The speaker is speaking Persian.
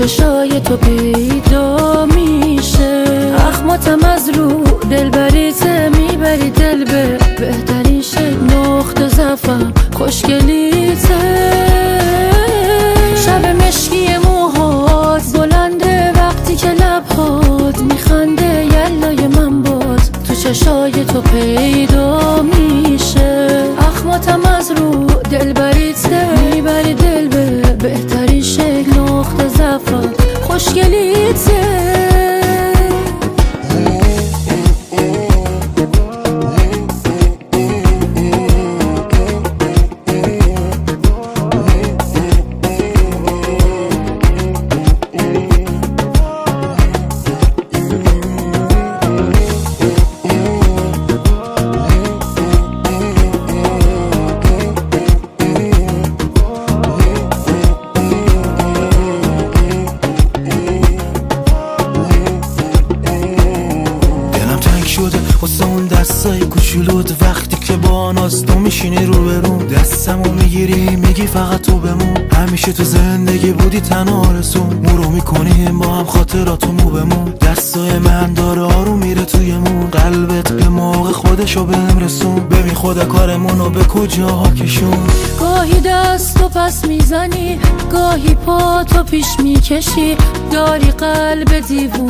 چشای تو پیدا میشه. اخماتم از رو دلبریته میبری دل به بهترین شکل. نقطه ضعفم خوشگلیته. شب مشکی موهات بلنده وقتی که لبهات میخنده. یلای من باز تو چشای تو پیدا میشه. اخماتم از رو دلبریته میبری دل به بهترین شکل. نقطه ضعفم خوشگلیته. شده واسه اون دستای کوچولوت وقتی که با ناز تو میشینی رو برون. دستمو میگیری میگی فقط تو بمون. همیشه تو زندگی بودی تنها رسون. مرو میکنیم با هم خاطراتو مو بمون. دستای من داره آروم میره توی مون. قلبت به موقع خودشو بهم رسون. ببین خدا کارمونو به کجاها کشون. گاهی دستو پس میزنی گاهی پا تو پیش میکشی. داری قلب دیوون